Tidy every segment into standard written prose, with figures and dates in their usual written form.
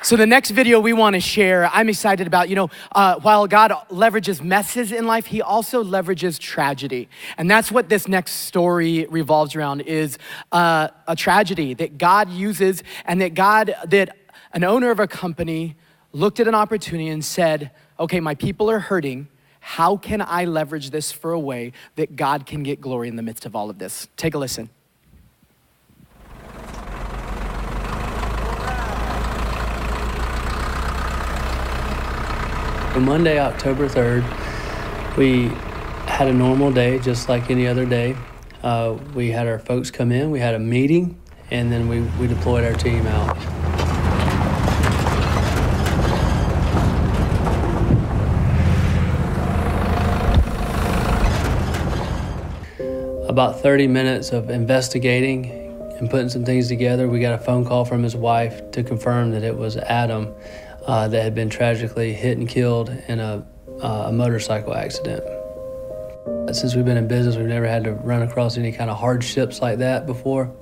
So the next video we want to share, I'm excited about, while God leverages messes in life, he also leverages tragedy. And that's what this next story revolves around, is a tragedy that God uses, and that an owner of a company looked at an opportunity and said, okay, my people are hurting. How can I leverage this for a way that God can get glory in the midst of all of this? Take a listen. Monday, October 3rd, we had a normal day, just like any other day. We had our folks come in, we had a meeting, and then we deployed our team out. About 30 minutes of investigating and putting some things together, we got a phone call from his wife to confirm that it was Adam that had been tragically hit and killed in a motorcycle accident. Since we've been in business, we've never had to run across any kind of hardships like that before.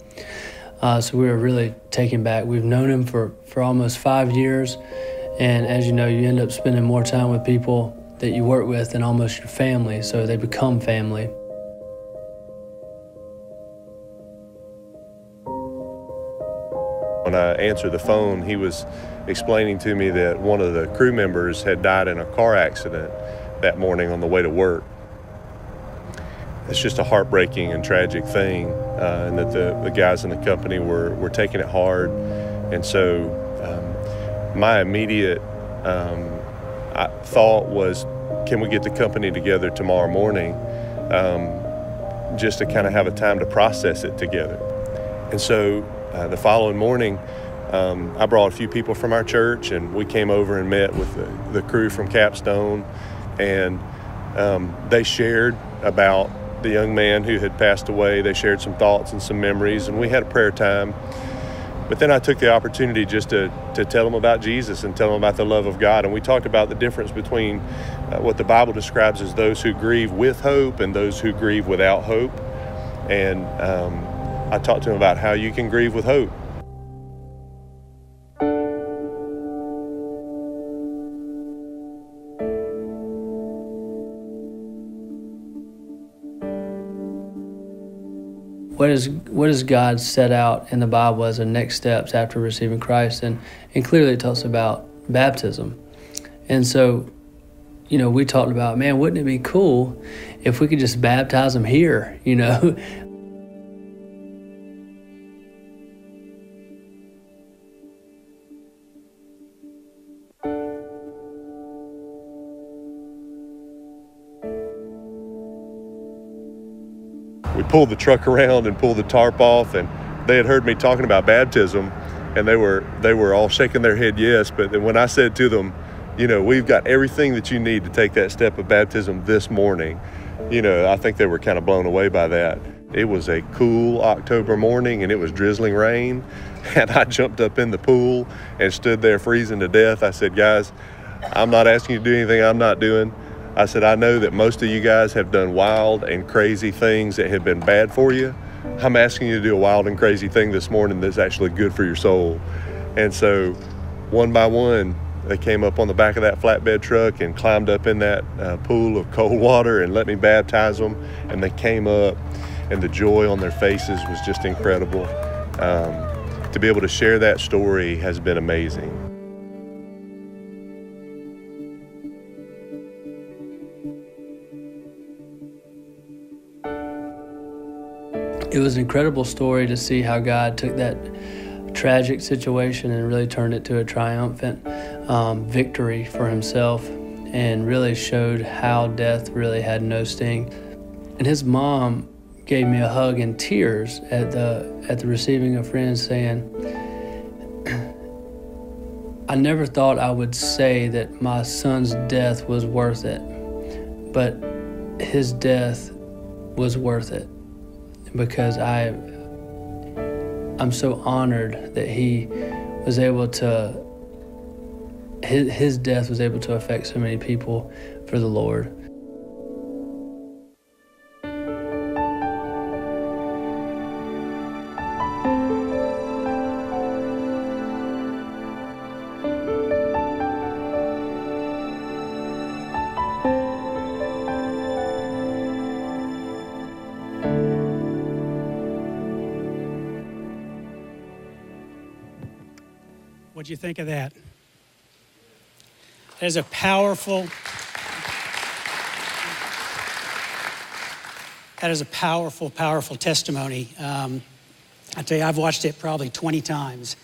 So we were really taken back. We've known him for almost 5 years, and as you know, you end up spending more time with people that you work with than almost your family, so they become family. When I answered the phone, he was explaining to me that one of the crew members had died in a car accident that morning on the way to work. It's just a heartbreaking and tragic thing, and that the guys in the company were taking it hard. And so my immediate thought was, can we get the company together tomorrow morning just to kind of have a time to process it together? And so the following morning, I brought a few people from our church, and we came over and met with the crew from Capstone, and they shared about the young man who had passed away. They shared some thoughts and some memories, and we had a prayer time. But then I took the opportunity just to tell them about Jesus and tell them about the love of God, and we talked about the difference between what the Bible describes as those who grieve with hope and those who grieve without hope. And I talked to him about how you can grieve with hope. What does God set out in the Bible as the next steps after receiving Christ? And clearly it talks about baptism. And so, we talked about, man, wouldn't it be cool if we could just baptize them here, We pulled the truck around and pulled the tarp off, and they had heard me talking about baptism, and they were all shaking their head yes. But then when I said to them, we've got everything that you need to take that step of baptism this morning, I think they were kind of blown away by that. It was a cool October morning, and it was drizzling rain, and I jumped up in the pool and stood there freezing to death. I said, guys, I'm not asking you to do anything I'm not doing. I said, I know that most of you guys have done wild and crazy things that have been bad for you. I'm asking you to do a wild and crazy thing this morning that's actually good for your soul. And so one by one, they came up on the back of that flatbed truck and climbed up in that pool of cold water and let me baptize them. And they came up, and the joy on their faces was just incredible. To be able to share that story has been amazing. It was an incredible story to see how God took that tragic situation and really turned it to a triumphant victory for himself, and really showed how death really had no sting. And his mom gave me a hug in tears at the receiving of friends, saying, I never thought I would say that my son's death was worth it, but his death was worth it, because I'm so honored that he was able to, his death was able to affect so many people for the Lord. What'd you think of that? That is a powerful testimony. I tell you, I've watched it probably 20 times.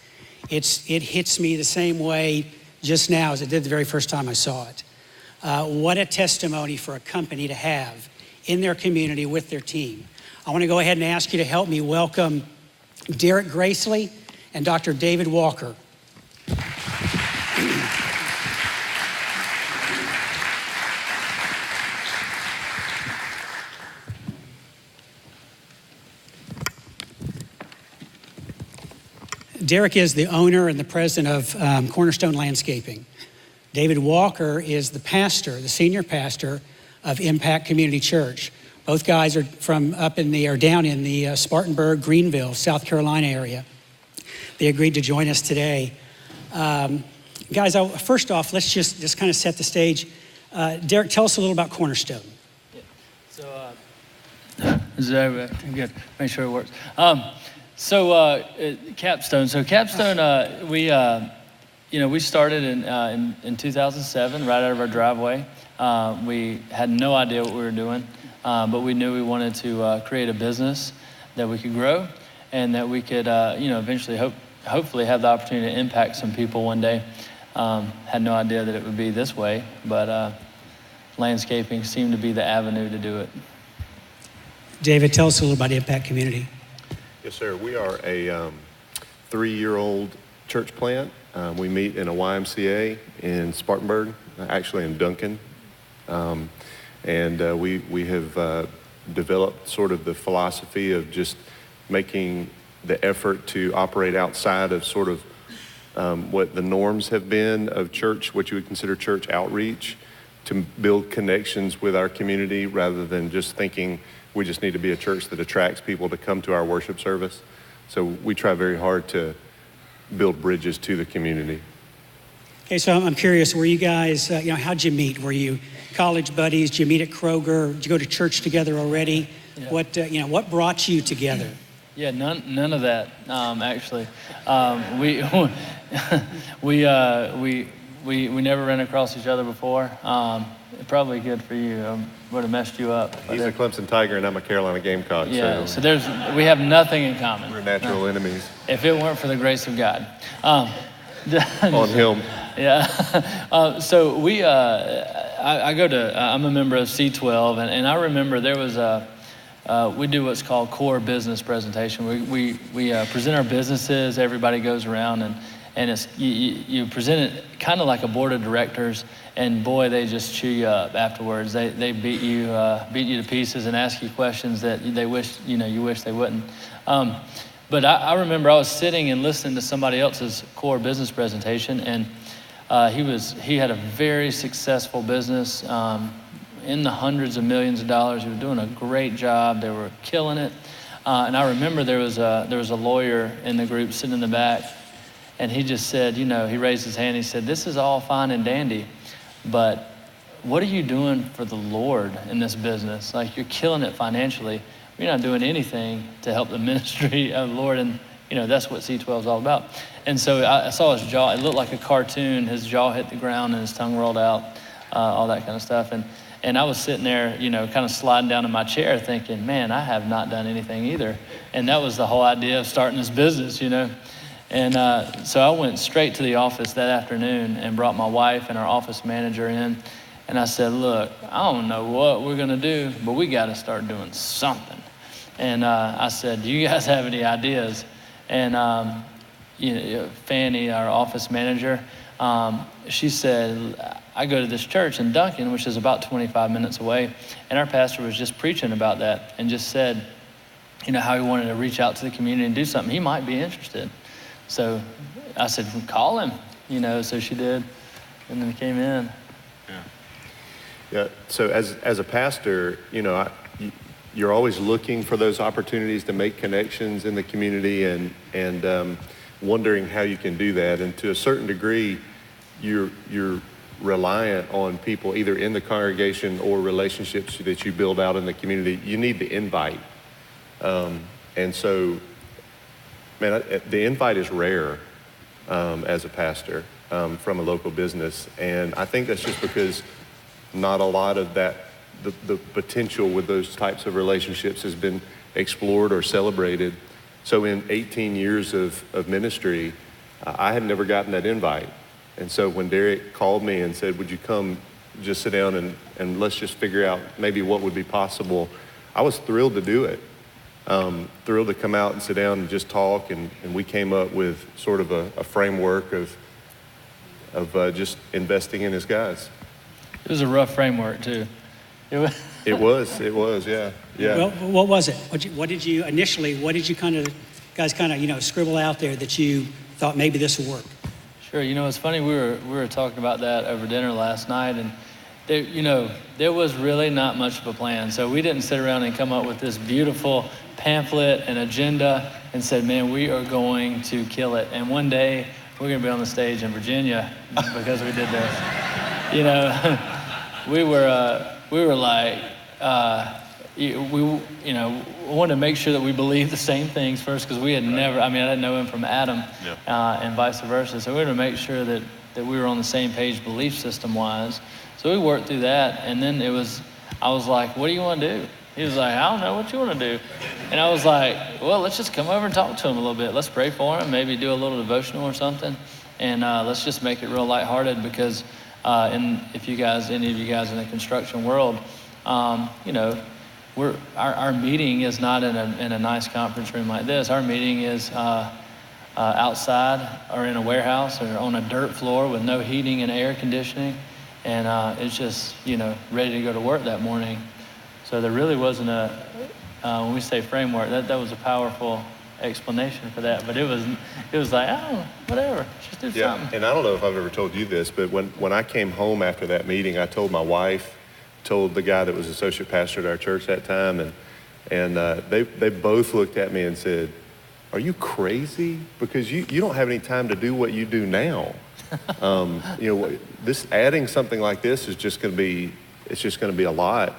It hits me the same way just now as it did the very first time I saw it. What a testimony for a company to have in their community with their team. I want to go ahead and ask you to help me welcome Derek Gracely and Dr. David Walker. Derek is the owner and the president of Cornerstone Landscaping. David Walker is the pastor, the senior pastor of Impact Community Church. Both guys are down in the Spartanburg, Greenville, South Carolina area. They agreed to join us today. Guys, first off, let's just kind of set the stage. Derek, tell us a little about Cornerstone. Yeah. So, is that good? Make sure it works. Capstone. So Capstone, we started in 2007, right out of our driveway. We had no idea what we were doing, but we knew we wanted to create a business that we could grow, and that we could, eventually hopefully have the opportunity to impact some people one day. Had no idea that it would be this way, but landscaping seemed to be the avenue to do it. David, tell us a little about Impact Community. Yes, sir. We are a 3-year-old church plant. We meet in a YMCA in Spartanburg, actually in Duncan. We have developed sort of the philosophy of just making the effort to operate outside of sort of what the norms have been of church, what you would consider church outreach, to build connections with our community rather than just thinking we just need to be a church that attracts people to come to our worship service. So we try very hard to build bridges to the community. Okay, so I'm curious, were you guys, how'd you meet? Were you college buddies? Did you meet at Kroger? Did you go to church together already? Yeah. What brought you together? Yeah, none of that, actually. We never ran across each other before. Probably good for you. Would have messed you up. He's a Clemson Tiger and I'm a Carolina Gamecock. Yeah, so we have nothing in common. We're natural enemies. If it weren't for the grace of God. On him. Yeah. So I'm a member of C12, and I remember there was we do what's called core business presentation. We present our businesses. Everybody goes around and it's you present it kind of like a board of directors, and boy, they just chew you up afterwards. They beat you to pieces and ask you questions that they wish you wish they wouldn't. But I remember I was sitting and listening to somebody else's core business presentation, and he had a very successful business in the hundreds of millions of dollars. He was doing a great job. They were killing it. And I remember there was a lawyer in the group sitting in the back, and he just said, he raised his hand. He said, "This is all fine and dandy, but what are you doing for the Lord in this business? Like, you're killing it financially. You're not doing anything to help the ministry of the Lord." And that's what C12 is all about. And so I saw his jaw. It looked like a cartoon. His jaw hit the ground and his tongue rolled out, all that kind of stuff. And I was sitting there, kind of sliding down in my chair thinking, man, I have not done anything either. And that was the whole idea of starting this business, And so I went straight to the office that afternoon and brought my wife and our office manager in. And I said, "Look, I don't know what we're going to do, but we got to start doing something." And I said, "Do you guys have any ideas?" And Fanny, our office manager, she said, "I go to this church in Duncan, which is about 25 minutes away, and our pastor was just preaching about that and just said, how he wanted to reach out to the community and do something. He might be interested." So I said, "Call him," so she did, and then he came in. Yeah. So as a pastor, you're always looking for those opportunities to make connections in the community and wondering how you can do that. And to a certain degree, you're reliant on people either in the congregation or relationships that you build out in the community. You need the invite. And so, man, the invite is rare. as a pastor from a local business. And I think that's just because not a lot of that, the potential with those types of relationships has been explored or celebrated. So in 18 years of ministry, I had never gotten that invite. And so when Derek called me and said, would you come just sit down and let's just figure out maybe what would be possible, I was thrilled to do it. Thrilled to come out and sit down and just talk, and we came up with sort of a framework of just investing in his guys. It was a rough framework too. It was, yeah. Well, what was it? What did you guys scribble out there that you thought maybe this will work? Sure. It's funny. We were talking about that over dinner last night, and there was really not much of a plan. So we didn't sit around and come up with this beautiful pamphlet and agenda and said, man, we are going to kill it. And one day we're going to be on the stage in Virginia because we did this. We were like, we wanted to make sure that we believed the same things first, because we had never, I didn't know him from Adam, and vice versa. So we wanted to make sure that we were on the same page belief system wise. So we worked through that, and then I was like, what do you want to do? He was like, I don't know, what you want to do? And I was like, well, let's just come over and talk to him a little bit. Let's pray for him, maybe do a little devotional or something. And let's just make it real lighthearted, because and if any of you guys in the construction world, our meeting is not in a nice conference room like this. Our meeting is outside or in a warehouse or on a dirt floor with no heating and air conditioning. And it's just, ready to go to work that morning. So there really wasn't when we say framework, that was a powerful explanation for that. But it was like, oh, whatever, just do something. And I don't know if I've ever told you this, but when I came home after that meeting, I told my wife, told the guy that was associate pastor at our church that time, and they both looked at me and said, are you crazy? Because you don't have any time to do what you do now. This adding something like this is just going to be a lot.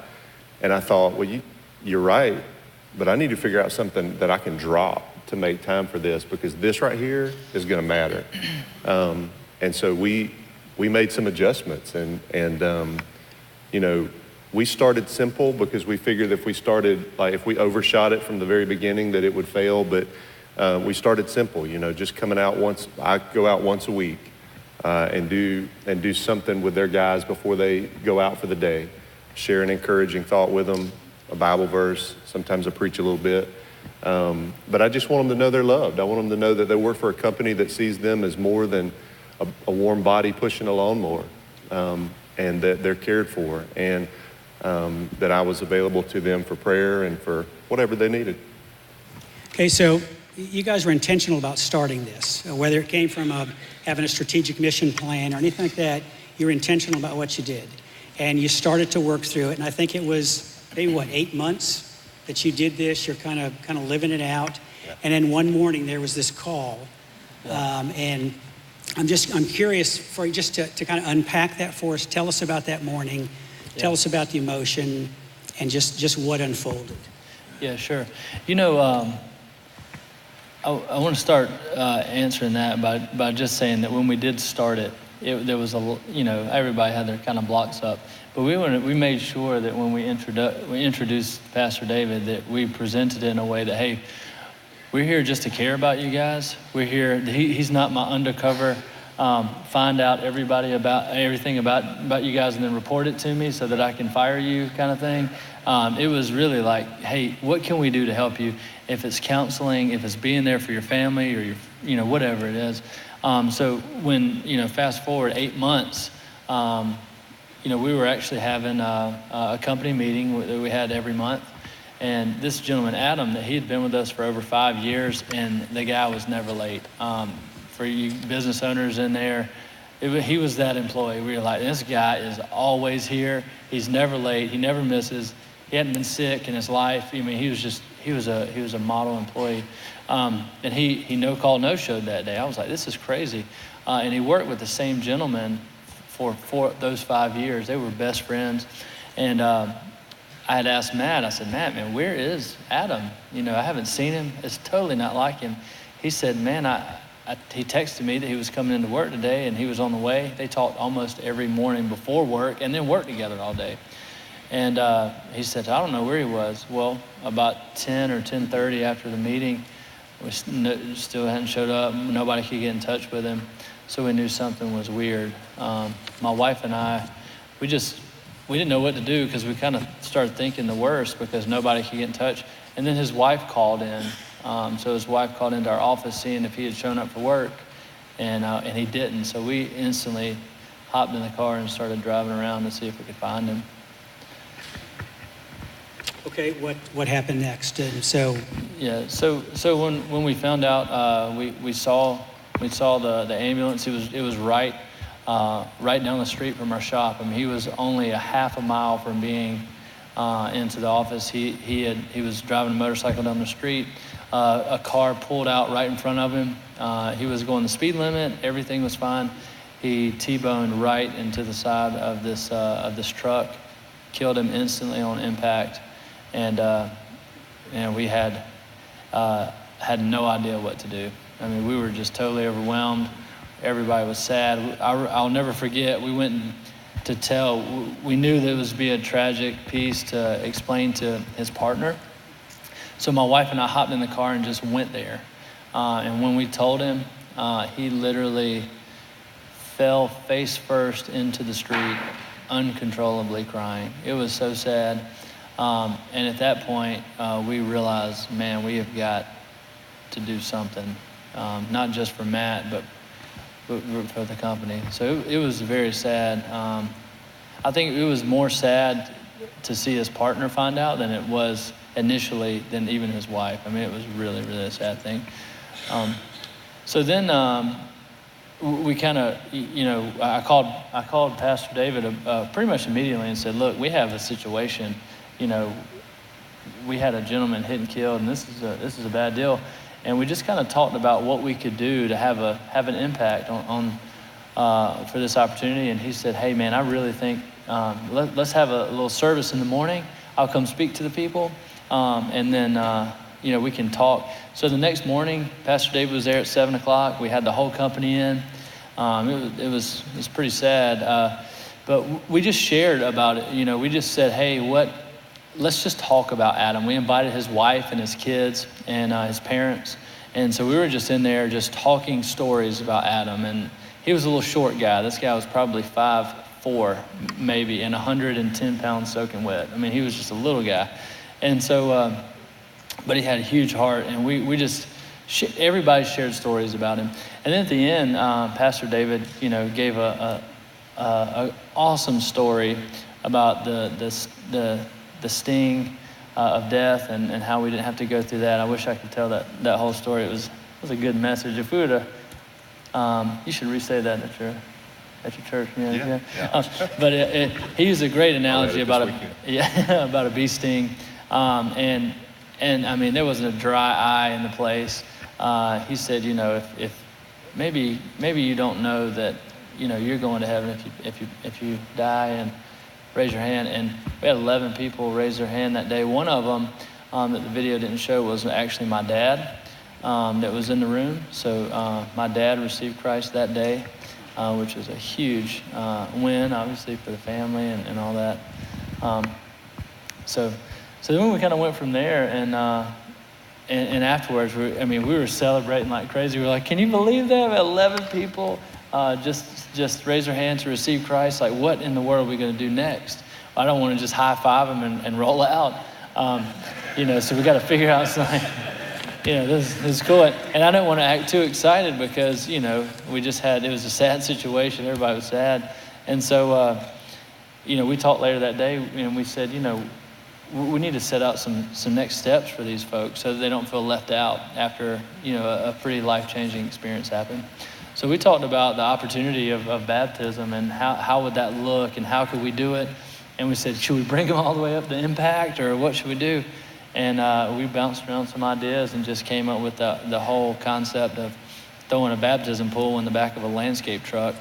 And I thought, well, you're right, but I need to figure out something that I can drop to make time for this, because this right here is going to matter. And so we made some adjustments, and we started simple, because we figured if we overshot it from the very beginning that it would fail. But we started simple, just coming out I go out once a week and do something with their guys before they go out for the day. Share an encouraging thought with them, a Bible verse. Sometimes I preach a little bit. But I just want them to know they're loved. I want them to know that they work for a company that sees them as more than a warm body pushing a lawnmower, and that they're cared for, and that I was available to them for prayer and for whatever they needed. Okay, so you guys were intentional about starting this, whether it came from having a strategic mission plan or anything like that. You were intentional about what you did, and you started to work through it. And I think it was maybe 8 months that you did this. You're kind of living it out, and then one morning there was this call, and I'm curious for you just to kind of unpack that for us. Tell us about that morning. Tell us about the emotion and just what unfolded. Yeah, sure. I want to start answering that by just saying that when we did start it, there was everybody had their kind of blocks up. But we made sure that when we introduced Pastor David, that we presented it in a way that, hey, we're here just to care about you guys. We're here. He's not my undercover. Find out everything about you guys and then report it to me so that I can fire you kind of thing. It was really like, hey, what can we do to help you? If it's counseling, if it's being there for your family or your, whatever it is. So when, fast forward 8 months, we were actually having a company meeting that we had every month. And this gentleman, Adam, that he had been with us for over 5 years, and the guy was never late. For you business owners in there, he was that employee. We were like, this guy is always here. He's never late. He never misses. He hadn't been sick in his life. He was a model employee. And he no call, no showed that day. I was like, this is crazy. And he worked with the same gentleman for those 5 years. They were best friends. And I had asked Matt, I said, Matt, man, where is Adam? I haven't seen him. It's totally not like him. He said, man, he texted me that he was coming into work today and he was on the way. They talked almost every morning before work and then worked together all day. And he said, I don't know where he was. Well, about 10 or 10:30 after the meeting, we still hadn't showed up. Nobody could get in touch with him. So we knew something was weird. My wife and I, we didn't know what to do because we kind of started thinking the worst because nobody could get in touch. And then his wife called in. So his wife called into our office seeing if he had shown up for work, and he didn't. So we instantly hopped in the car and started driving around to see if we could find him. Okay, what happened next? And so when we found out, we saw the ambulance. It was right down the street from our shop. I mean, he was only a half a mile from being into the office. He was driving a motorcycle down the street. A car pulled out right in front of him. He was going the speed limit. Everything was fine. He T-boned right into the side of this truck, killed him instantly on impact, and we had no idea what to do. I mean, we were just totally overwhelmed. Everybody was sad. I'll never forget. We went to tell. We knew that it was be a tragic piece to explain to his partner. So my wife and I hopped in the car and just went there. And when we told him, he literally fell face first into the street, uncontrollably crying. It was so sad. And at that point, we realized, man, we have got to do something, not just for Matt, but for the company. So it was very sad. I think it was more sad to see his partner find out than it was initially than even his wife. I mean, it was really, really a sad thing. So then we kind of, I called Pastor David pretty much immediately and said, look, we have a situation. We had a gentleman hit and killed, and this is a bad deal. And we just kind of talked about what we could do to have an impact on for this opportunity. And he said, hey man, I really think let's have a little service in the morning. I'll come speak to the people, and then we can talk. So the next morning, Pastor David was there at 7 o'clock. We had the whole company in. It was pretty sad, but we just shared about it. We just said, hey, let's just talk about Adam. We invited his wife and his kids and his parents. And so we were just in there just talking stories about Adam. And he was a little short guy. This guy was probably 5'4", maybe, and 110 pounds soaking wet. I mean, he was just a little guy. And so, but he had a huge heart. And we just, everybody shared stories about him. And then at the end, Pastor David, gave a awesome story about the sting of death and how we didn't have to go through that. I wish I could tell that whole story. It was a good message. If we would have, you should re-say that at your church. Yeah. But he used a great analogy about a bee sting, and I mean there wasn't a dry eye in the place. He said, if maybe you don't know that you're going to heaven if you die, and raise your hand. And we had 11 people raise their hand that day. One of them that the video didn't show was actually my dad that was in the room. So my dad received Christ that day, which was a huge win, obviously, for the family and all that. So then we kind of went from there, and afterwards, we were celebrating like crazy. We were like, can you believe that? 11 people just raise their hand to receive Christ. Like, what in the world are we going to do next? I don't want to just high five them and roll out. So we got to figure out something. This is cool. And I didn't want to act too excited because, we just it was a sad situation. Everybody was sad. And so, we talked later that day and we said, we need to set out some next steps for these folks so that they don't feel left out after, a pretty life-changing experience happened. So we talked about the opportunity of baptism and how would that look and how could we do it. And we said, should we bring them all the way up to Impact or what should we do? And we bounced around some ideas and just came up with the whole concept of throwing a baptism pool in the back of a landscape truck,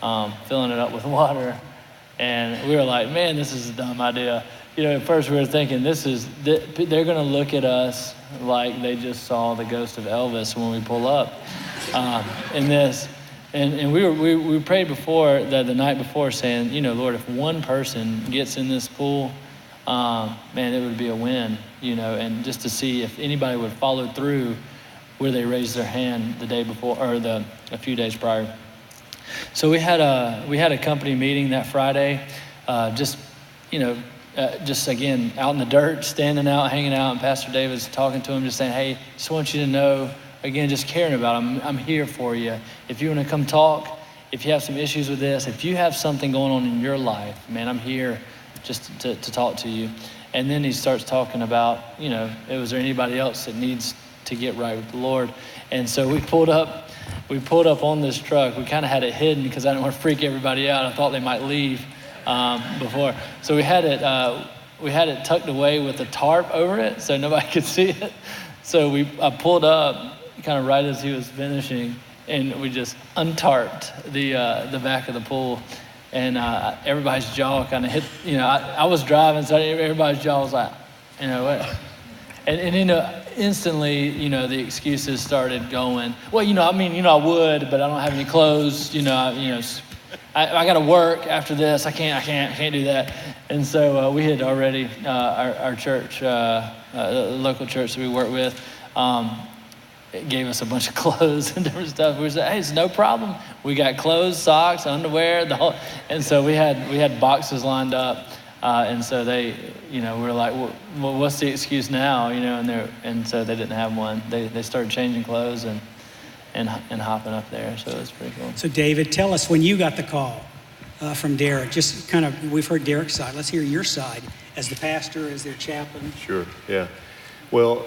filling it up with water. And we were like, man, this is a dumb idea. at first we were thinking they're going to look at us like they just saw the ghost of Elvis when we pull up in this. And we prayed before, the night before, saying, Lord, if one person gets in this pool, man, it would be a win, and just to see if anybody would follow through where they raised their hand the day before, or a few days prior. So we had a company meeting that Friday, just again, out in the dirt, standing out, hanging out, and Pastor David's talking to him, just saying, hey, just want you to know, again, just caring about them. I'm here for you. If you want to come talk, if you have some issues with this, if you have something going on in your life, man, I'm here just to talk to you. And then he starts talking about, was there anybody else that needs to get right with the Lord? And so we pulled up on this truck. We kind of had it hidden because I didn't want to freak everybody out. I thought they might leave before. So we had it tucked away with a tarp over it so nobody could see it. So I pulled up kind of right as he was finishing, and we just untarped the back of the pool, and everybody's jaw kind of hit. I was driving, so everybody's jaw was like, what? And instantly, the excuses started going. Well, I would, but I don't have any clothes. I got to work after this. I can't do that. And so we had already our church, the local church that we work with. It gave us a bunch of clothes and different stuff. We said, hey, it's no problem. We got clothes, socks, underwear, and so we had boxes lined up. And so they, we were like, well, what's the excuse now? And so they didn't have one. They started changing clothes and hopping up there. So it was pretty cool. So David, tell us when you got the call from Derek. Just kind of, we've heard Derek's side. Let's hear your side as the pastor, as their chaplain. Sure. Yeah. Well,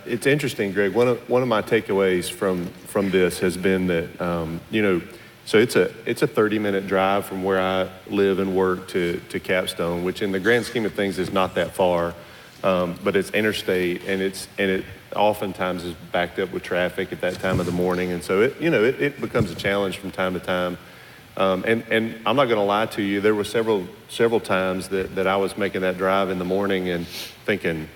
it's interesting, Greg. One of my takeaways from this has been that so it's a 30-minute drive from where I live and work to Capstone, which in the grand scheme of things is not that far, but it's interstate, and it oftentimes is backed up with traffic at that time of the morning, and so it becomes a challenge from time to time. And I'm not going to lie to you, there were several times that I was making that drive in the morning and thinking,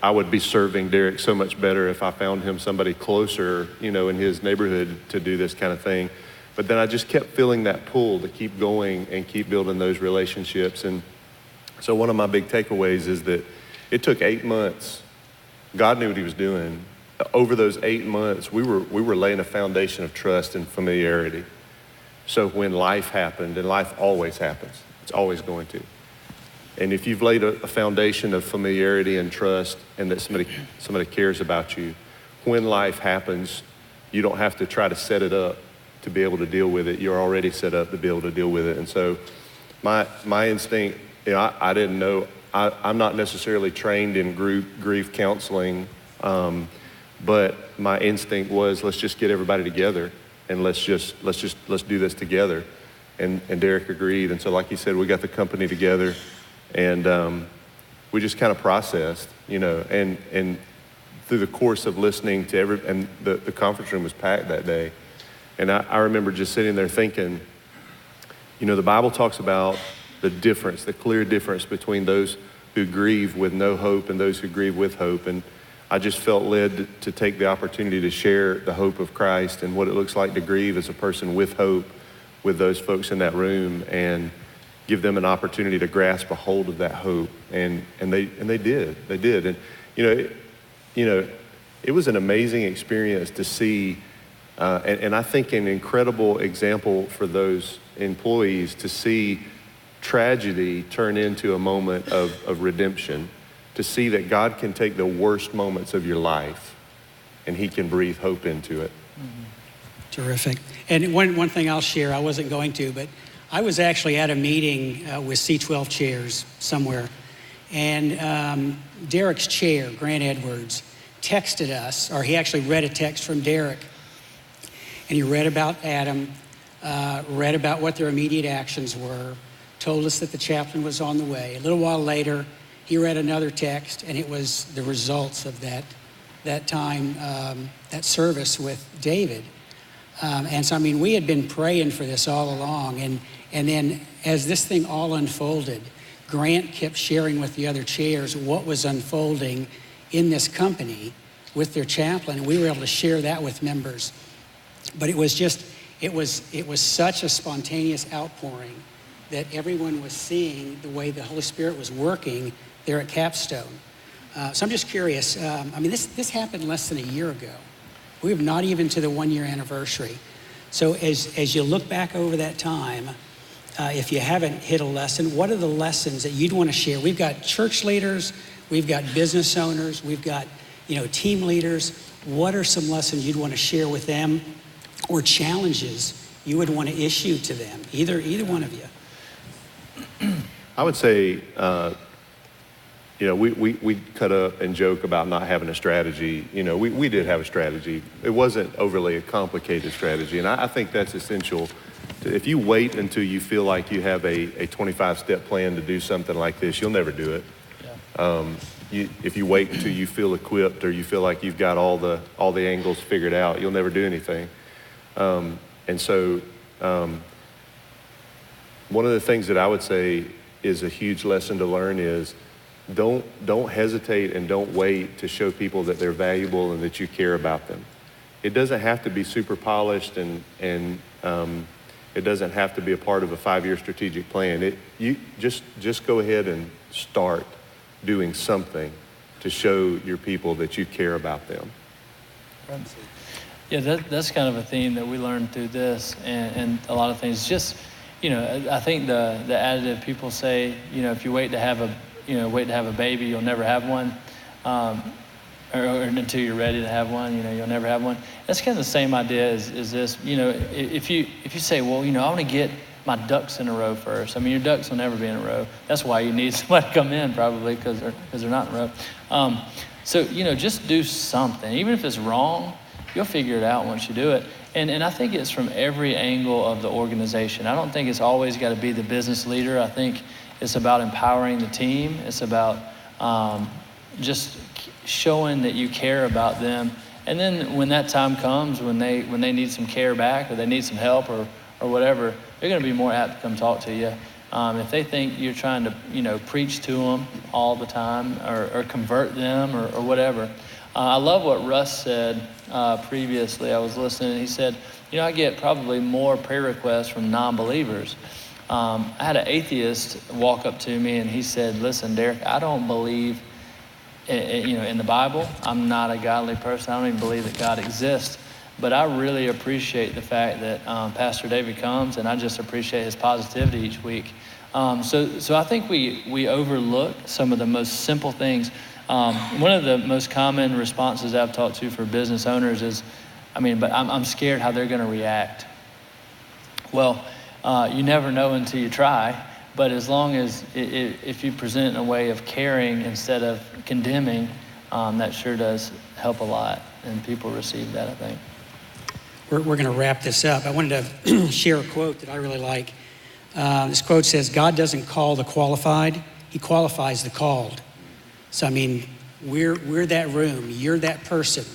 I would be serving Derek so much better if I found him somebody closer, in his neighborhood to do this kind of thing. But then I just kept feeling that pull to keep going and keep building those relationships. And so one of my big takeaways is that it took 8 months. God knew what he was doing. Over those 8 months, we were laying a foundation of trust and familiarity. So when life happened, and life always happens, it's always going to. And if you've laid a foundation of familiarity and trust, and that somebody cares about you, when life happens, you don't have to try to set it up to be able to deal with it. You're already set up to be able to deal with it. And so my instinct, I didn't know, I'm not necessarily trained in grief counseling, but my instinct was, let's just get everybody together and let's do this together. And Derek agreed. And so like he said, we got the company together. And we just kind of processed, and through the course of listening to and the conference room was packed that day. And I remember just sitting there thinking, the Bible talks about the clear difference between those who grieve with no hope and those who grieve with hope. And I just felt led to take the opportunity to share the hope of Christ and what it looks like to grieve as a person with hope with those folks in that room, and give them an opportunity to grasp a hold of that hope, and they did. And it was an amazing experience to see, and I think an incredible example for those employees to see tragedy turn into a moment of redemption, to see that God can take the worst moments of your life and he can breathe hope into it. Mm-hmm. Terrific. And one thing I'll share, I wasn't going to, but I was actually at a meeting with C12 chairs somewhere, and Derek's chair, Grant Edwards, texted us, or he actually read a text from Derek, and he read about Adam, read about what their immediate actions were, told us that the chaplain was on the way. A little while later, he read another text, and it was the results of that time, that service with David. And so, we had been praying for this all along. And then as this thing all unfolded, Grant kept sharing with the other chairs what was unfolding in this company with their chaplain, and we were able to share that with members. But it was such a spontaneous outpouring that everyone was seeing the way the Holy Spirit was working there at Capstone. So I'm just curious, this happened less than a year ago. We have not even to the 1-year anniversary. So as you look back over that time, if you haven't hit a lesson, what are the lessons that you'd want to share? We've got church leaders, we've got business owners, we've got team leaders. What are some lessons you'd want to share with them, or challenges you would want to issue to them? Either one of you. I would say, we cut up and joke about not having a strategy. We did have a strategy. It wasn't overly a complicated strategy, and I think that's essential. If you wait until you feel like you have a 25-step plan to do something like this, you'll never do it. Yeah. If you wait until you feel equipped or you feel like you've got all the angles figured out, you'll never do anything. And so one of the things that I would say is a huge lesson to learn is don't hesitate and don't wait to show people that they're valuable and that you care about them. It doesn't have to be super polished and it doesn't have to be a part of a 5-year strategic plan. You just go ahead and start doing something to show your people that you care about them. Yeah, that's kind of a theme that we learned through this and a lot of things. Just, I think the additive people say, if you wait to have a baby, you'll never have one. Or until you're ready to have one, you'll never have one. That's kind of the same idea as this. If you say, well, I want to get my ducks in a row first. Your ducks will never be in a row. That's why you need somebody to come in probably because they're not in a row. So just do something, even if it's wrong. You'll figure it out once you do it. And I think it's from every angle of the organization. I don't think it's always got to be the business leader. I think it's about empowering the team. It's about just showing that you care about them. And then when that time comes, when they need some care back or they need some help or whatever, they're going to be more apt to come talk to you. If they think you're trying to preach to them all the time or convert them or whatever. I love what Russ said previously. I was listening and he said, I get probably more prayer requests from non-believers. I had an atheist walk up to me and he said, listen, Derek, I don't believe in the Bible. I'm not a godly person. I don't even believe that God exists. But I really appreciate the fact that Pastor David comes, and I just appreciate his positivity each week. So I think we overlook some of the most simple things. One of the most common responses I've talked to for business owners is, but I'm scared how they're going to react. Well, you never know until you try. But as long as if you present in a way of caring instead of condemning, that sure does help a lot, and people receive that, I think. We're going to wrap this up. I wanted to share a quote that I really like. This quote says, God doesn't call the qualified, he qualifies the called. So, we're that room, you're that person.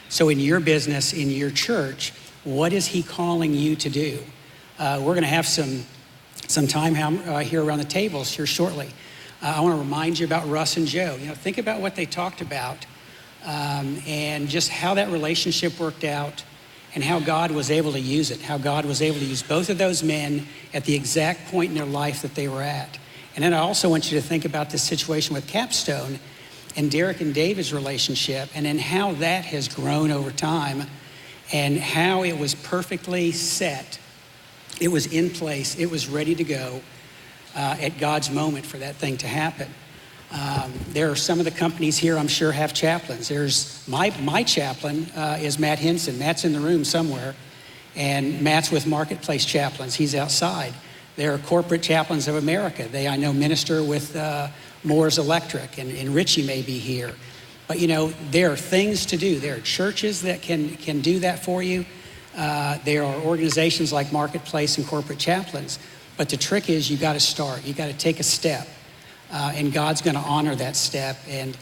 So in your business, in your church, what is he calling you to do? We're going to have some time here around the tables here shortly. I want to remind you about Russ and Joe. Think about what they talked about and just how that relationship worked out and how God was able to use it, how God was able to use both of those men at the exact point in their life that they were at. And then I also want you to think about this situation with Capstone and Derek and David's relationship and then how that has grown over time and how it was perfectly set. It was in place. It was ready to go at God's moment for that thing to happen. There are some of the companies here I'm sure have chaplains. There's my chaplain is Matt Henson. Matt's in the room somewhere. And Matt's with Marketplace Chaplains. He's outside. There are Corporate Chaplains of America. They, I know, minister with Moore's Electric, and Richie may be here. But there are things to do. There are churches that can do that for you. There are organizations like Marketplace and Corporate Chaplains, but the trick is you got to start. You got to take a step, and God's going to honor that step. And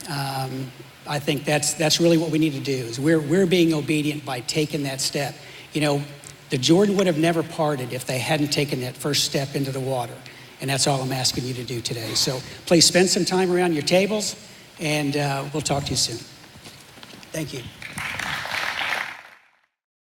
I think that's really what we need to do. Is we're being obedient by taking that step. The Jordan would have never parted if they hadn't taken that first step into the water. And that's all I'm asking you to do today. So please spend some time around your tables, and we'll talk to you soon. Thank you.